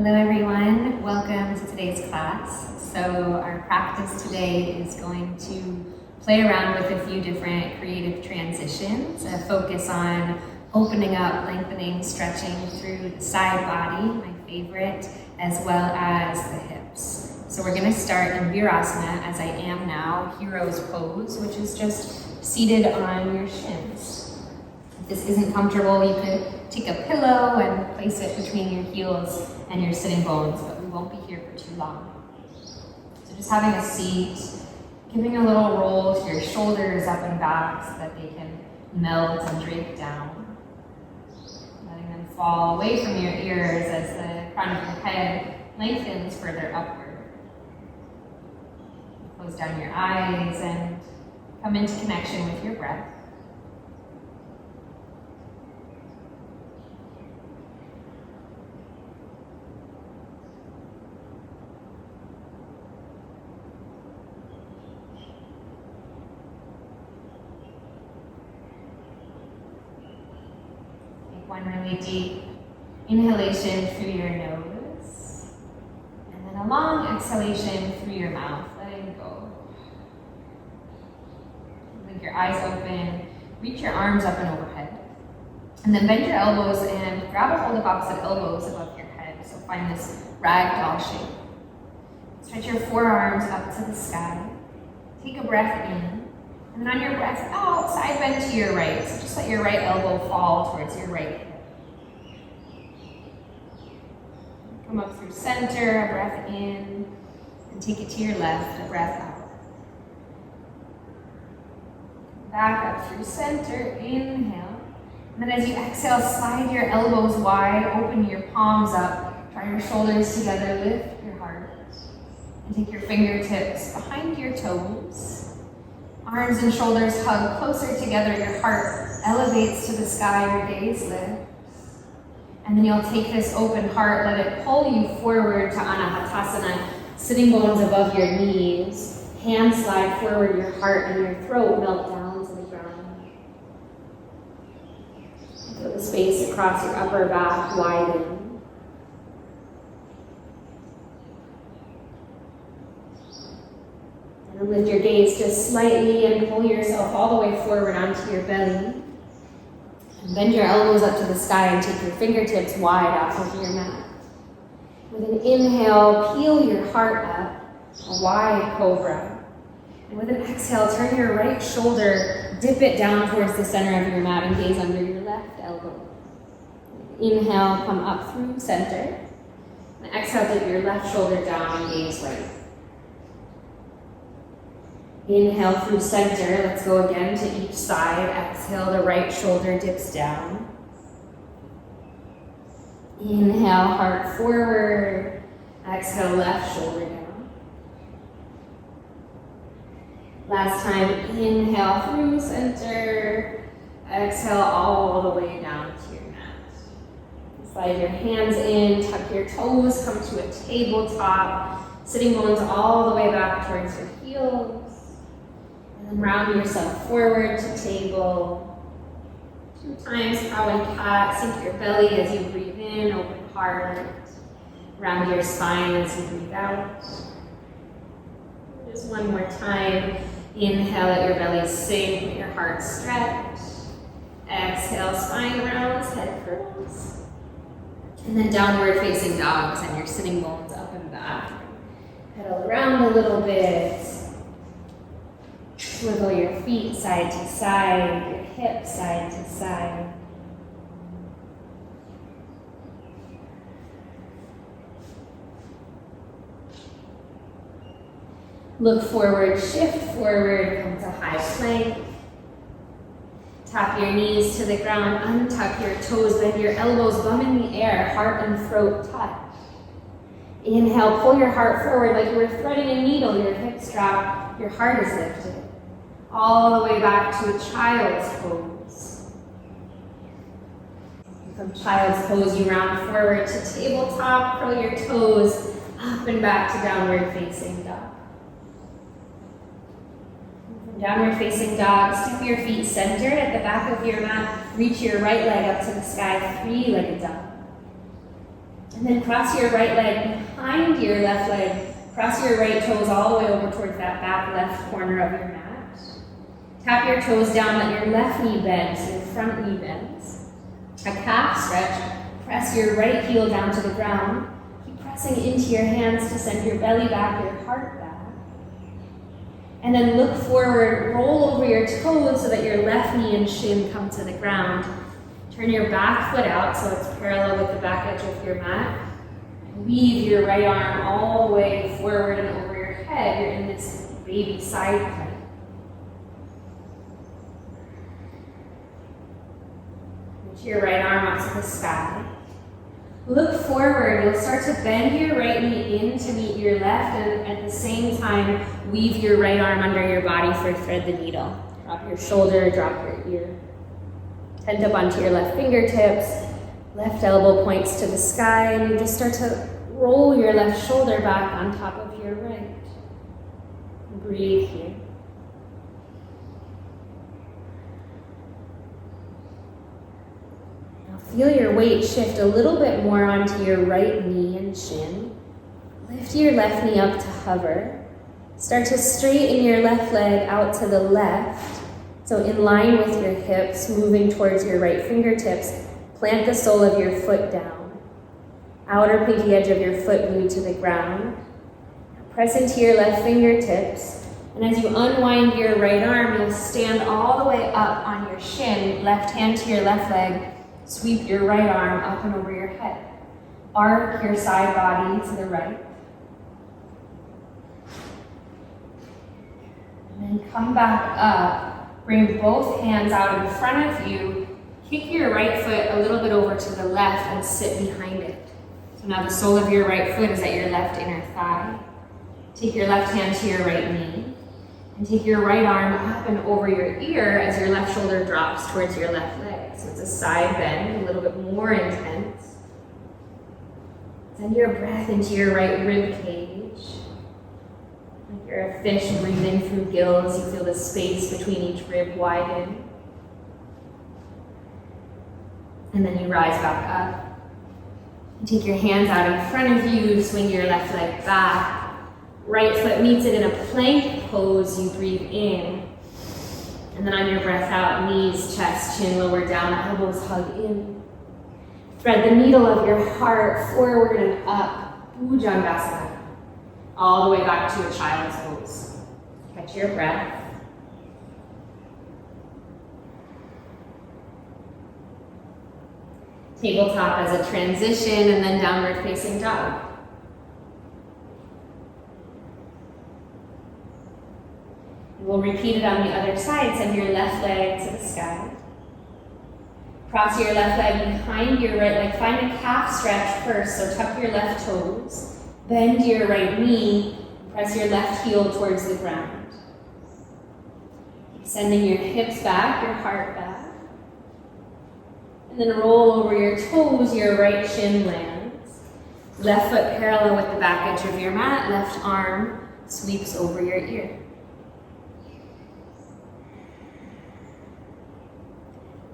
Hello everyone, welcome to today's class. So our practice today is going to play around with a few different creative transitions, a focus on opening up, lengthening, stretching through the side body, my favorite, as well as the hips. So we're going to start in Vinyasa as I am now, hero's pose, which is just seated on your shins. If this isn't comfortable, you could take a pillow and place it between your heels and your sitting bones, but we won't be here for too long. So just having a seat, giving a little roll to your shoulders up and back so that they can melt and drape down. Letting them fall away from your ears as the crown of your head lengthens further upward. Close down your eyes and come into connection with your breath. One really deep inhalation through your nose, and then a long exhalation through your mouth, letting go. Blink your eyes open, reach your arms up and overhead, and then bend your elbows and grab a hold of opposite elbows above your head. So find this ragdoll shape. Stretch your forearms up to the sky. Take a breath in. And then on your breath out, side bend to your right. So just let your right elbow fall towards your right hip. Come up through center, a breath in, and take it to your left, a breath out. Back up through center, inhale. And then as you exhale, slide your elbows wide, open your palms up, draw your shoulders together, lift your heart, and take your fingertips behind your toes. Arms and shoulders hug closer together, your heart elevates to the sky, your gaze lifts. And then you'll take this open heart, let it pull you forward to Anahatasana, sitting bones above your knees, hands slide forward, your heart and your throat melt down to the ground. Feel the space across your upper back widen. And lift your gaze just slightly and pull yourself all the way forward onto your belly. And bend your elbows up to the sky and take your fingertips wide off of your mat. With an inhale, peel your heart up, a wide cobra. And with an exhale, turn your right shoulder, dip it down towards the center of your mat and gaze under your left elbow. Inhale, come up through center. And exhale, dip your left shoulder down and gaze right. Inhale through center, let's go again to each side. Exhale, the right shoulder dips down. Inhale, heart forward. Exhale, left shoulder down. Last time, inhale through center. Exhale all the way down to your mat. Slide your hands in, tuck your toes, come to a tabletop. Sitting bones all the way back towards your heels. And round yourself forward to table. 2 times cow and cat. Sink your belly as you breathe in, open heart. Round your spine as you breathe out. Just one more time. Inhale, let your belly sink, let your heart stretch. Exhale, spine rounds, head curls. And then downward facing dog, send your sitting bones up and back. Pedal around a little bit. Swivel your feet side to side, your hips side to side. Look forward, shift forward, come to high plank. Tap your knees to the ground, untuck your toes, bend your elbows, bum in the air, heart and throat touch. Inhale, pull your heart forward like you were threading a needle, your hips drop, your heart is lifted. All the way back to a child's pose. From child's pose, you round forward to tabletop, curl your toes up and back to downward facing dog. From downward facing dog, step your feet centered at the back of your mat, reach your right leg up to the sky, 3-legged dog. And then cross your right leg behind your left leg. Cross your right toes all the way over towards that back left corner of your mat. Tap your toes down, let your left knee bend, so your front knee bends. A calf stretch. Press your right heel down to the ground. Keep pressing into your hands to send your belly back, your heart back. And then look forward, roll over your toes so that your left knee and shin come to the ground. Turn your back foot out so it's parallel with the back edge of your mat. Weave your right arm all the way forward and over your head. You're in this baby side plank. Reach your right arm up to the sky. Look forward. You'll start to bend your right knee in to meet your left, and at the same time, weave your right arm under your body for thread the needle. Drop your shoulder, drop your ear. Tent up onto your left fingertips. Left elbow points to the sky, and you just start to roll your left shoulder back on top of your right. Breathe here. Now feel your weight shift a little bit more onto your right knee and shin. Lift your left knee up to hover. Start to straighten your left leg out to the left. So in line with your hips, moving towards your right fingertips. Plant the sole of your foot down. Outer pinky edge of your foot glued to the ground. Press into your left fingertips. And as you unwind your right arm, you'll stand all the way up on your shin, left hand to your left leg. Sweep your right arm up and over your head. Arc your side body to the right. And then come back up. Bring both hands out in front of you. Kick your right foot a little bit over to the left and sit behind it. So now the sole of your right foot is at your left inner thigh. Take your left hand to your right knee. And take your right arm up and over your ear as your left shoulder drops towards your left leg. So it's a side bend, a little bit more intense. Send your breath into your right rib cage. Like you're a fish breathing through gills, you feel the space between each rib widen. And then you rise back up. You take your hands out in front of you, swing your left leg back. Right foot meets it in a plank pose, you breathe in. And then on your breath out, knees, chest, chin, lower down, elbows hug in. Thread the needle of your heart forward and up, Bhujangasana. All the way back to a child's pose. Catch your breath. Tabletop as a transition, and then downward facing dog. We'll repeat it on the other side. Send your left leg to the sky. Cross your left leg behind your right leg. Find a calf stretch first, so tuck your left toes. Bend your right knee. Press your left heel towards the ground. Sending your hips back, your heart back. And then roll over your toes, your right shin lands. Left foot parallel with the back edge of your mat. Left arm sweeps over your ear.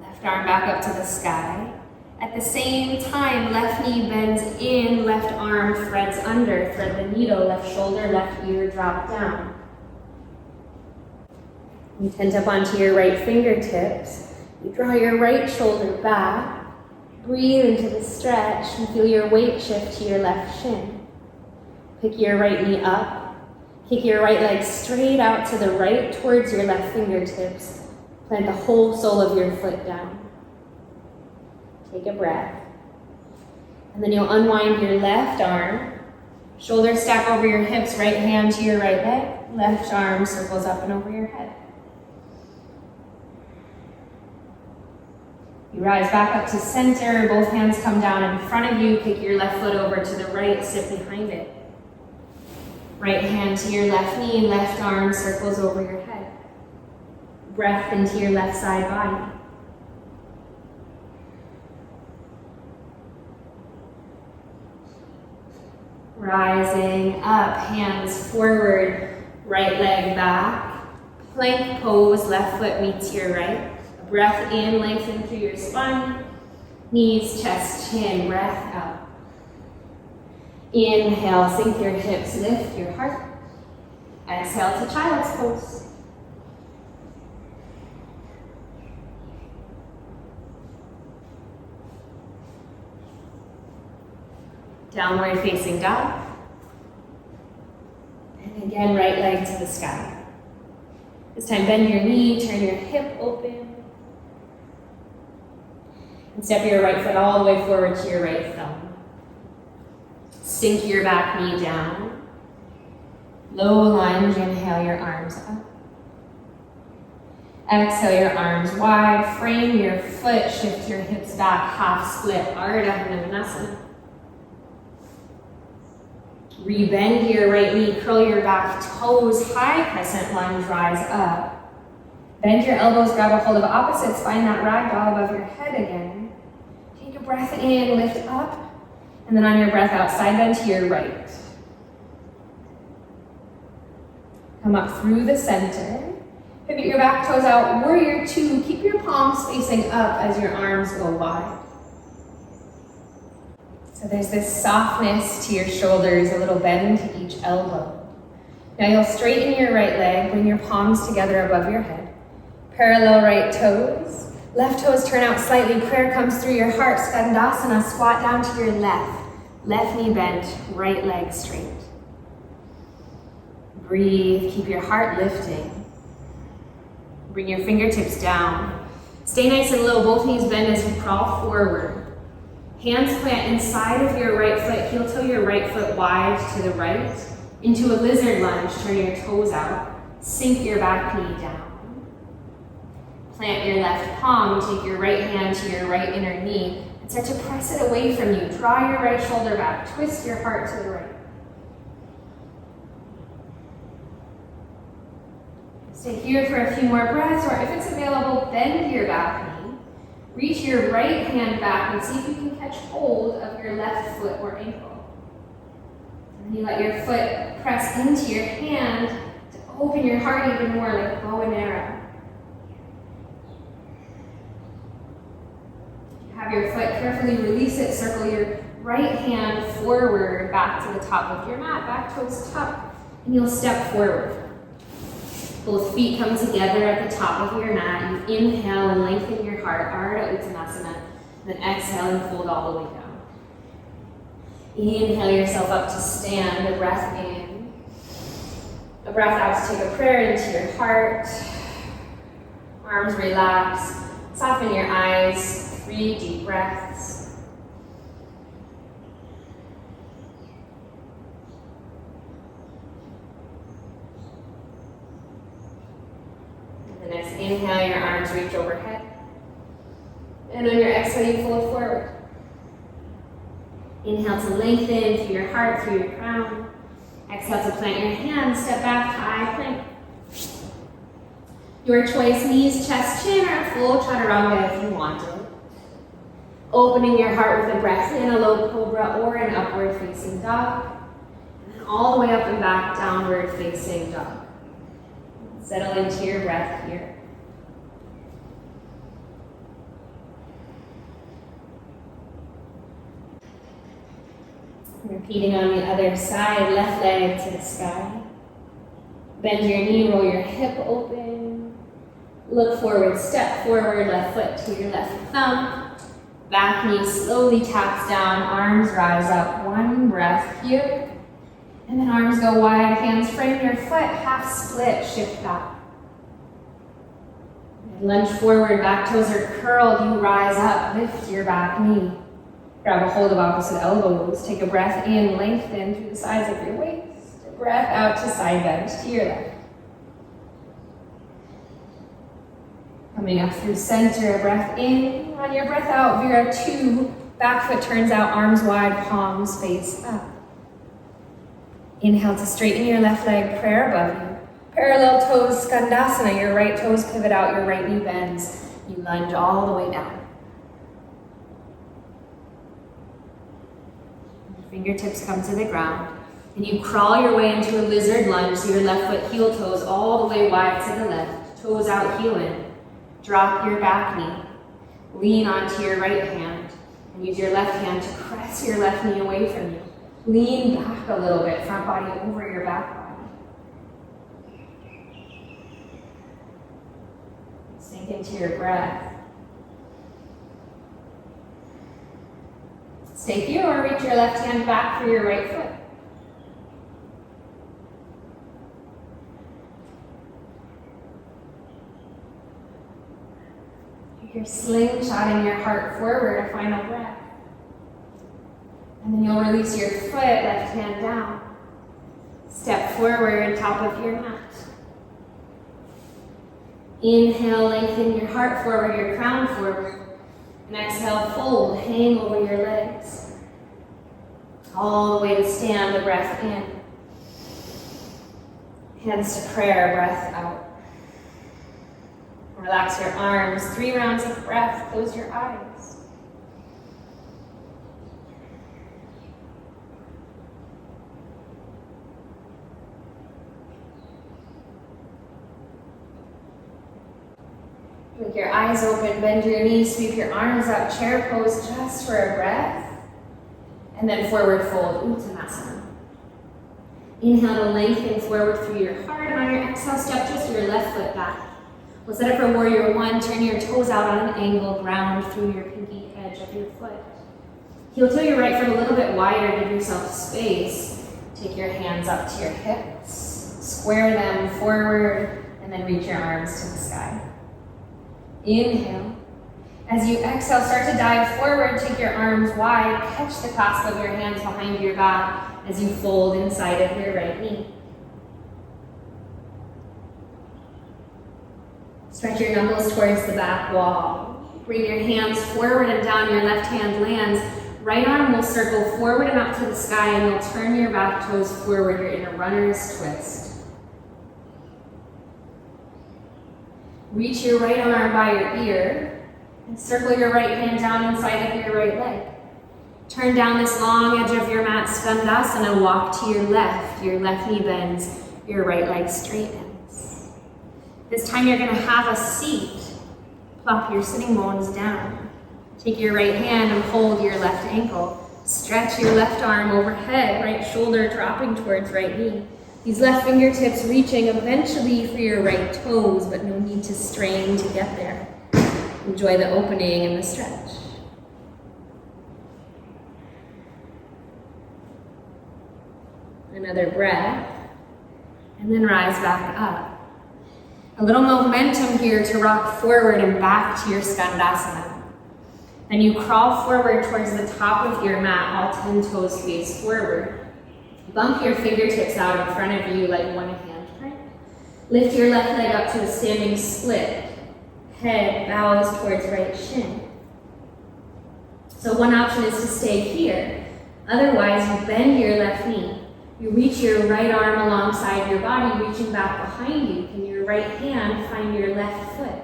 Left arm back up to the sky. At the same time, left knee bends in, left arm threads under. Thread the needle, left shoulder, left ear, drop down. You tent up onto your right fingertips. You draw your right shoulder back. Breathe into the stretch and feel your weight shift to your left shin. Pick your right knee up. Kick your right leg straight out to the right towards your left fingertips. Plant the whole sole of your foot down. Take a breath. And then you'll unwind your left arm. Shoulders stack over your hips, right hand to your right leg. Left arm circles up and over your head. You rise back up to center, both hands come down in front of you, kick your left foot over to the right, sit behind it. Right hand to your left knee, left arm circles over your head. Breath into your left side body. Rising up, hands forward, right leg back. Plank pose, left foot meets your right. Breath in, lengthen through your spine. Knees, chest, chin, breath out. Inhale, sink your hips, lift your heart. Exhale to child's pose. Downward facing dog. And again, right leg to the sky. This time bend your knee, turn your hip open. And step your right foot all the way forward to your right thumb. Sink your back knee down. Low lunge, inhale your arms up. Exhale your arms wide, frame your foot, shift your hips back, half split, Ardha Vinyasa. Rebend your right knee, curl your back toes, high crescent lunge, rise up. Bend your elbows, grab a hold of opposites, find that ragdoll above your head again. Take a breath in, lift up, and then on your breath out, side bend to your right. Come up through the center. Pivot your back toes out, warrior two. Keep your palms facing up as your arms go wide. So there's this softness to your shoulders, a little bend to each elbow. Now you'll straighten your right leg, bring your palms together above your head. Parallel right toes. Left toes turn out slightly, prayer comes through your heart. Skandasana, squat down to your left. Left knee bent, right leg straight. Breathe, keep your heart lifting. Bring your fingertips down. Stay nice and low, both knees bend as you crawl forward. Hands plant inside of your right foot, heel toe your right foot wide to the right. Into a lizard lunge, turn your toes out. Sink your back knee down. Plant your left palm, take your right hand to your right inner knee, and start to press it away from you. Draw your right shoulder back, twist your heart to the right. Stay here for a few more breaths, or if it's available, bend your back knee. Reach your right hand back and see if you can catch hold of your left foot or ankle. And then you let your foot press into your hand to open your heart even more, like a bow and arrow. If you have your foot, carefully release it, circle your right hand forward back to the top of your mat, back toes tuck, and you'll step forward. Both feet come together at the top of your mat. You inhale and lengthen your heart, Ardha Uttanasana. Then exhale and fold all the way down. Inhale yourself up to stand, a breath in. A breath out to take a prayer into your heart. Arms relax. Soften your eyes. 3 deep breaths. The next inhale, your arms reach overhead. And on your exhale, you fold forward. Inhale to lengthen through your heart, through your crown. Exhale to plant your hands, step back, high plank. Your choice, knees, chest, chin, or a full chaturanga if you want it. Opening your heart with a breath in, a low cobra or an upward facing dog. And then all the way up and back, downward facing dog. Settle into your breath here. Repeating on the other side, left leg to the sky. Bend your knee, roll your hip open. Look forward, step forward, left foot to your left thumb. Back knee slowly taps down, arms rise up. One breath here. And then arms go wide, hands frame your foot, half split, shift back. Lunge forward, back toes are curled, you rise up, lift your back knee. Grab a hold of opposite elbows, take a breath in, lengthen through the sides of your waist. A breath out to side bend to your left. Coming up through center, a breath in. On your breath out, Vira 2, back foot turns out, arms wide, palms face up. Inhale to straighten your left leg, prayer above you. Parallel toes, Skandasana, your right toes pivot out, your right knee bends. You lunge all the way down. Fingertips come to the ground. And you crawl your way into a lizard lunge, so your left foot heel toes all the way wide to the left. Toes out, heel in. Drop your back knee. Lean onto your right hand. And use your left hand to press your left knee away from you. Lean back a little bit, front body over your back body. Sink into your breath. Stay here or reach your left hand back for your right foot. You're slingshotting your heart forward, a final breath. And then you'll release your foot, left hand down. Step forward, top of your mat. Inhale, lengthen your heart forward, your crown forward. And exhale, fold, hang over your legs. All the way to stand, the breath in. Hands to prayer, breath out. Relax your arms, 3 rounds of breath, close your eyes. With your eyes open, bend your knees, sweep your arms out, chair pose just for a breath. And then forward fold, Uttanasana. Inhale to lengthen forward through your heart, and on your exhale, step just your left foot back. We'll set up for warrior 1, turn your toes out on an angle, ground through your pinky edge of your foot. Heel toe your right foot a little bit wider, give yourself space. Take your hands up to your hips, square them forward, and then reach your arms to the sky. Inhale. As you exhale, start to dive forward, take your arms wide, catch the clasp of your hands behind your back as you fold inside of your right knee. Stretch your knuckles towards the back wall. Bring your hands forward and down, your left hand lands. Right arm will circle forward and up to the sky, and you'll turn your back toes forward. You're in a runner's twist. Reach your right arm by your ear, and circle your right hand down inside of your right leg. Turn down this long edge of your mat, Skandasana, walk to your left knee bends, your right leg straightens. This time you're going to have a seat. Plop your sitting bones down. Take your right hand and hold your left ankle. Stretch your left arm overhead, right shoulder dropping towards right knee. These left fingertips reaching eventually for your right toes, but no need to strain to get there. Enjoy the opening and the stretch. Another breath, and then rise back up. A little momentum here to rock forward and back to your Skandasana. Then you crawl forward towards the top of your mat, all 10 toes face forward. Bump your fingertips out in front of you like one hand print. Lift your left leg up to a standing split. Head bows towards right shin. So one option is to stay here. Otherwise, you bend your left knee. You reach your right arm alongside your body, reaching back behind you. Can your right hand find your left foot?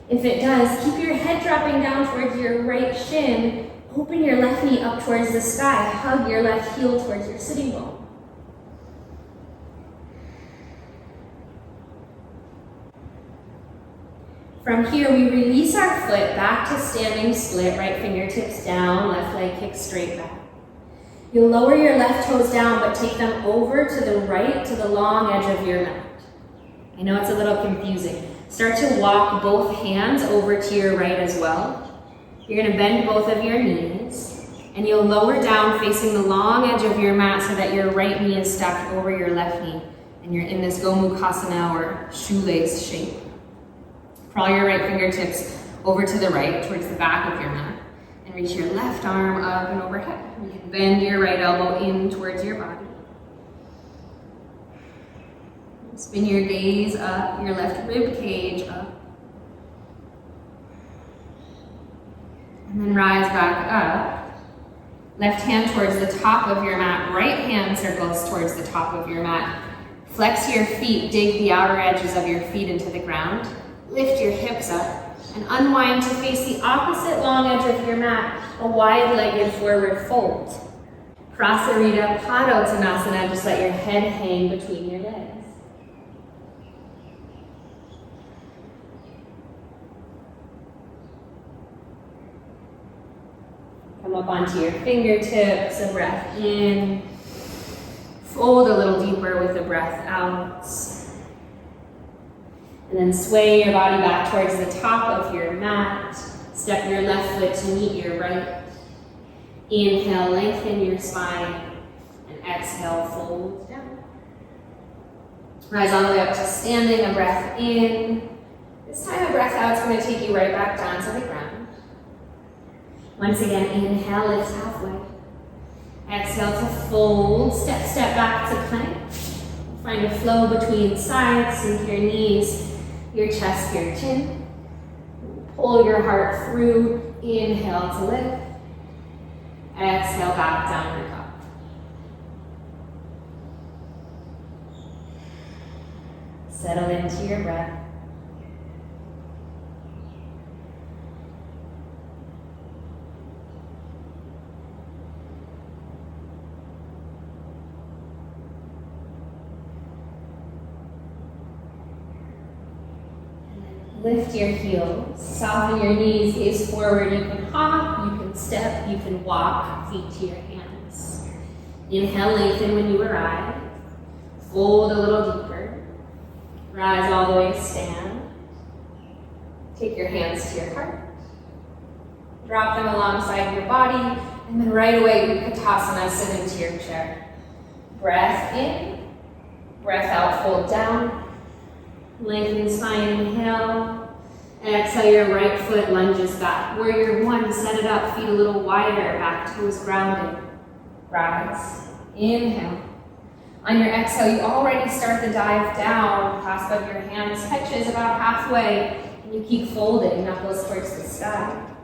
If it does, keep your head dropping down towards your right shin. Open your left knee up towards the sky. Hug your left heel towards your sitting bone. From here, we release our foot back to standing split, right fingertips down, left leg kicks straight back. You'll lower your left toes down, but take them over to the right, to the long edge of your mat. I know it's a little confusing. Start to walk both hands over to your right as well. You're gonna bend both of your knees, and you'll lower down facing the long edge of your mat so that your right knee is stacked over your left knee, and you're in this Gomukhasana or shoelace shape. Crawl your right fingertips over to the right, towards the back of your mat. And reach your left arm up and overhead. You can bend your right elbow in towards your body. Spin your gaze up, your left rib cage up. And then rise back up. Left hand towards the top of your mat. Right hand circles towards the top of your mat. Flex your feet, dig the outer edges of your feet into the ground. Lift your hips up. And unwind to face the opposite long edge of your mat, a wide-legged forward fold. Prasarita Padottanasana, just let your head hang between your legs. Come up onto your fingertips, a breath in. Fold a little deeper with a breath out. And then sway your body back towards the top of your mat. Step your left foot to meet your right. Inhale, lengthen your spine. And exhale, fold down. Rise all the way up to standing, a breath in. This time a breath out is going to take you right back down to the ground. Once again, inhale, lift halfway. Exhale to fold, step back to plank. Find a flow between sides, sink your knees, your chest, your chin. Pull your heart through, inhale to lift. Exhale back down to top. Settle into your breath. Lift your heels, soften your knees, gaze forward. You can hop, you can step, you can walk, feet to your hands. Inhale, lengthen when you arrive. Fold a little deeper. Rise all the way to stand. Take your hands to your heart. Drop them alongside your body, and then right away, Utkatasana, sit into your chair. Breath in, breath out, fold down. Lengthen spine, inhale. And exhale, your right foot lunges back. Warrior one, set it up, feet a little wider, back toes grounded. Rise, inhale. On your exhale, you already start the dive down. Clasp of your hands touches about halfway, and you keep folding, knuckles towards the sky.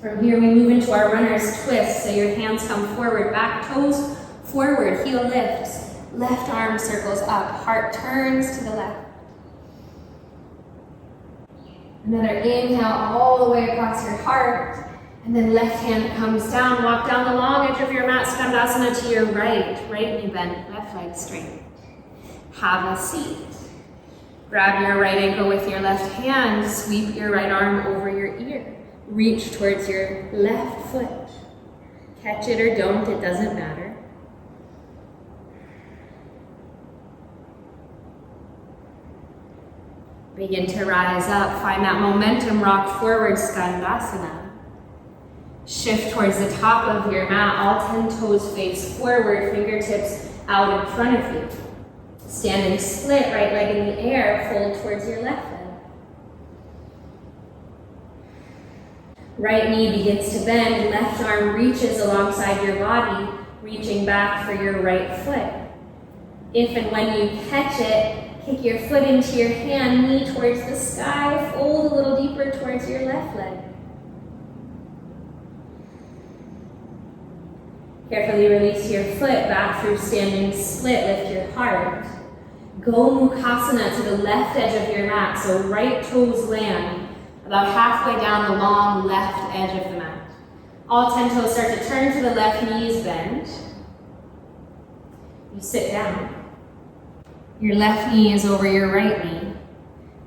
From here, we move into our runner's twist. So your hands come forward, back toes forward, heel lifts, left arm circles up, heart turns to the left. Another inhale all the way across your heart, and then left hand comes down, walk down the long edge of your mat, Skandasana to your right, right knee bent, left leg straight. Have a seat. Grab your right ankle with your left hand, sweep your right arm over your ear, reach towards your left foot. Catch it or don't, it doesn't matter. Begin to rise up, find that momentum, rock forward, Skandasana. Shift towards the top of your mat, all 10 toes face forward, fingertips out in front of you. Standing split, right leg in the air, fold towards your left leg. Right knee begins to bend, left arm reaches alongside your body, reaching back for your right foot. If and when you catch it, kick your foot into your hand, knee towards the sky, fold a little deeper towards your left leg. Carefully release your foot back through standing split, lift your heart. Go Mukhasana to the left edge of your mat, so right toes land about halfway down the long left edge of the mat. All 10 toes start to turn to the left, knees bend. You sit down. Your left knee is over your right knee.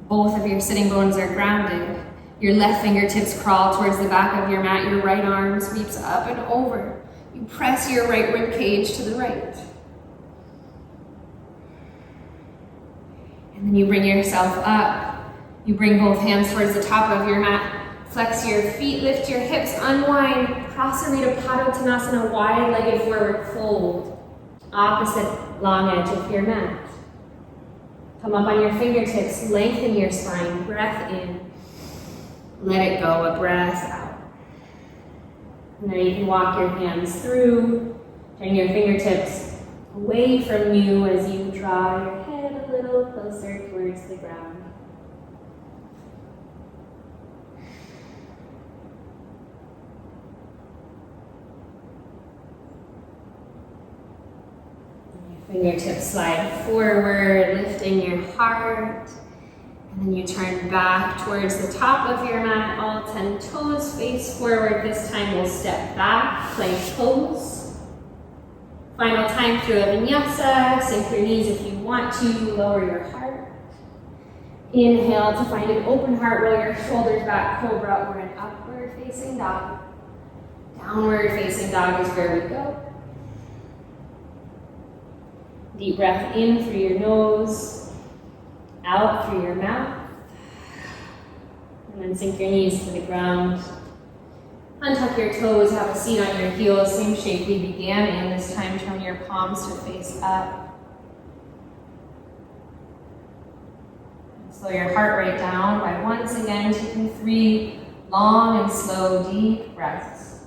Both of your sitting bones are grounded. Your left fingertips crawl towards the back of your mat. Your right arm sweeps up and over. You press your right rib cage to the right. And then you bring yourself up. You bring both hands towards the top of your mat. Flex your feet, lift your hips, unwind. Prasarita Padottanasana, wide-legged forward fold. Opposite long edge of your mat. Come up on your fingertips, lengthen your spine, breath in. Let it go, a breath out. Now you can walk your hands through, turn your fingertips away from you as you draw your head a little closer towards the ground. Fingertips slide forward, lifting your heart. And then you turn back towards the top of your mat. All 10 toes face forward. This time we'll step back, plank pose. Final time through a vinyasa. Sink your knees if you want to. Lower your heart. Inhale to find an open heart, roll your shoulders back, cobra, or an upward facing dog. Downward facing dog is where we go. Deep breath in through your nose, out through your mouth. And then sink your knees to the ground. Untuck your toes, have a seat on your heels, same shape we began in. This time turn your palms to face up. Slow your heart rate down by once again taking 3 long and slow deep breaths.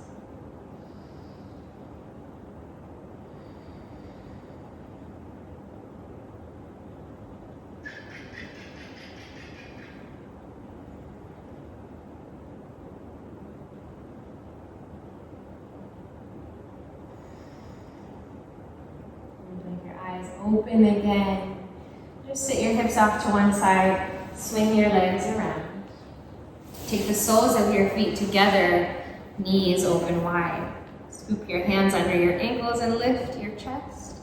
And with your eyes open again. Just sit your hips off to one side, swing your legs around. Take the soles of your feet together, knees open wide. Scoop your hands under your ankles and lift your chest.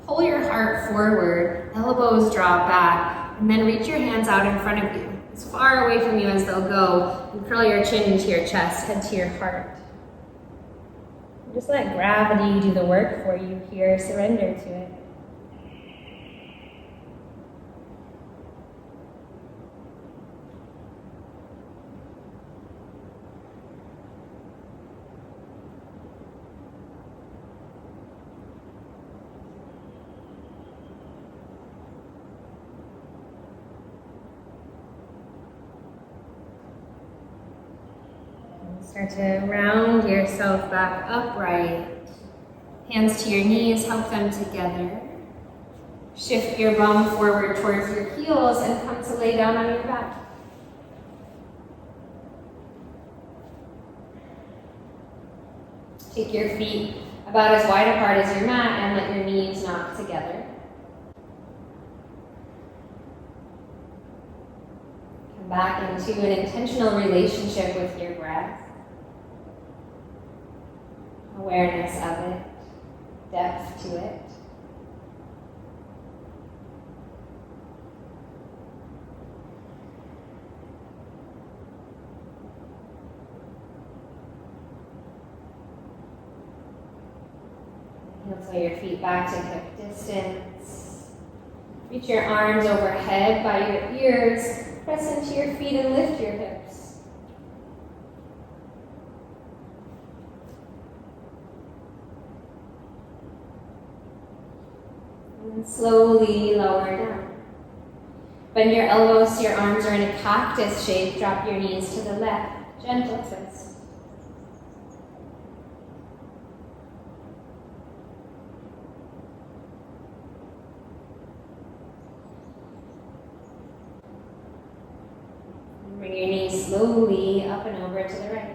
Pull your heart forward, elbows draw back, and then reach your hands out in front of you, as far away from you as they'll go, and curl your chin into your chest, head to your heart. Just let gravity do the work for you here, surrender to it. Start to round yourself back upright. Hands to your knees, help them together. Shift your bum forward towards your heels and come to lay down on your back. Take your feet about as wide apart as your mat and let your knees knock together. Come back into an intentional relationship with your breath. Awareness of it, depth to it. Heel your feet back to hip distance. Reach your arms overhead by your ears. Press into your feet and lift your hips. And slowly lower down. Bend your elbows so your arms are in a cactus shape. Drop your knees to the left. Gentle twist. And bring your knees slowly up and over to the right.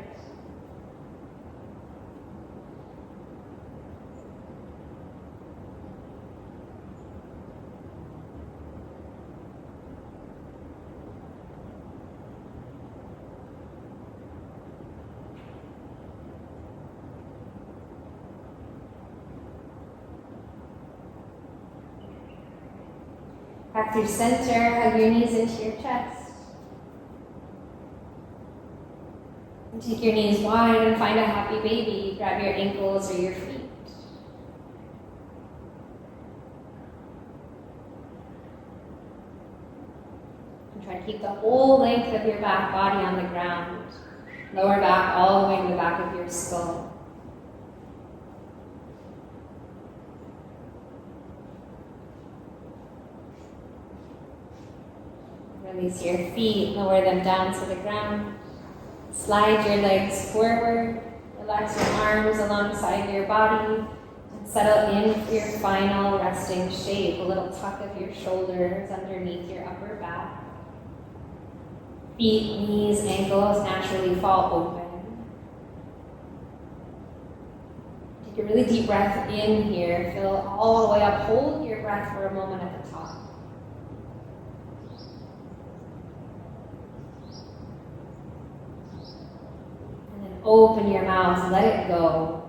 Back through center, hug your knees into your chest. And take your knees wide and find a happy baby. Grab your ankles or your feet. And try to keep the whole length of your back body on the ground. Lower back all the way to the back of your skull. Release your feet, lower them down to the ground. Slide your legs forward. Relax your arms alongside your body. And settle in for your final resting shape. A little tuck of your shoulders underneath your upper back. Feet, knees, ankles naturally fall open. Take a really deep breath in here. Fill all the way up. Hold your breath for a moment at the top. Open your mouth, let it go.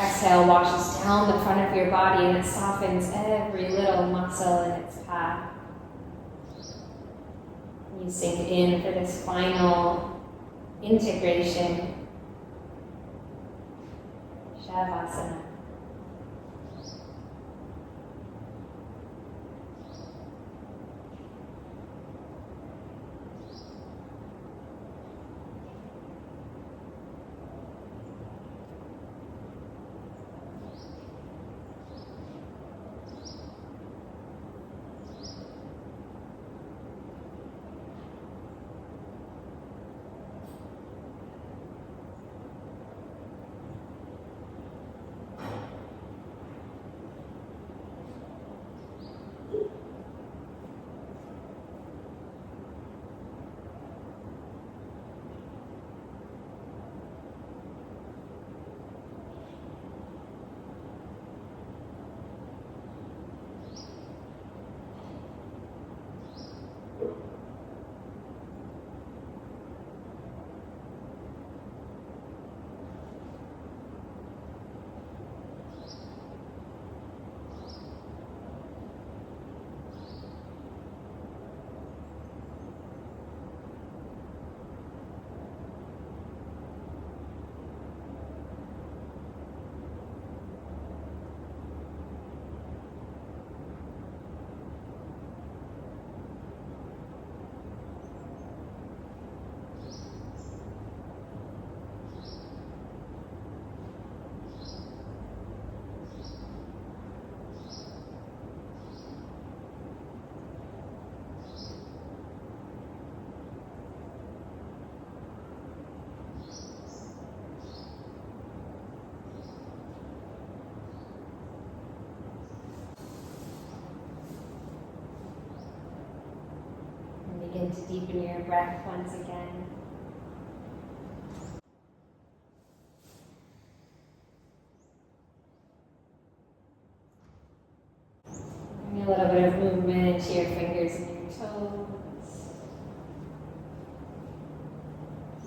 Exhale washes down the front of your body and it softens every little muscle in its path. You sink in for this final integration. Shavasana. Begin to deepen your breath once again. Bring a little bit of movement to your fingers and your toes.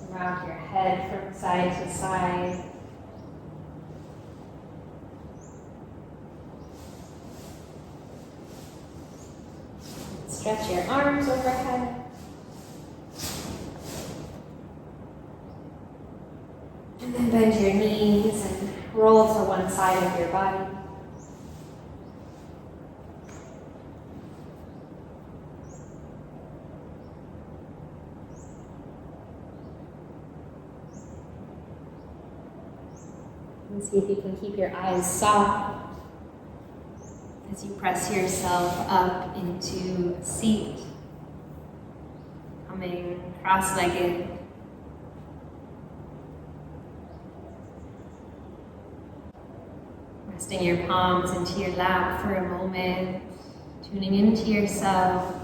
Rock your head from side to side. Stretch your arms overhead. And then bend your knees and roll to one side of your body. And see if you can keep your eyes soft as you press yourself up into a seat, coming cross-legged. Resting your palms into your lap for a moment, tuning into yourself,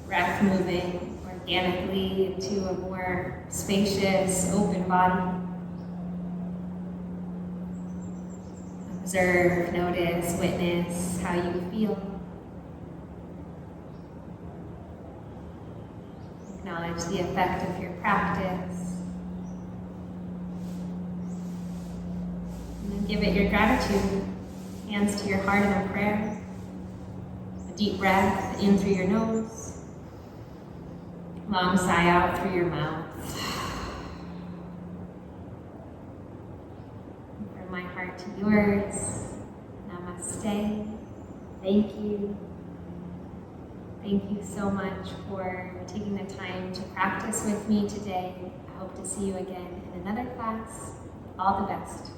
breath moving organically into a more spacious, open body. Observe, notice, witness how you feel. Acknowledge the effect of your practice. And then give it your gratitude. Hands to your heart in a prayer. A deep breath in through your nose. Long sigh out through your mouth. From my heart to yours, namaste. Thank you. Thank you so much for taking the time to practice with me today. I hope to see you again in another class. All the best.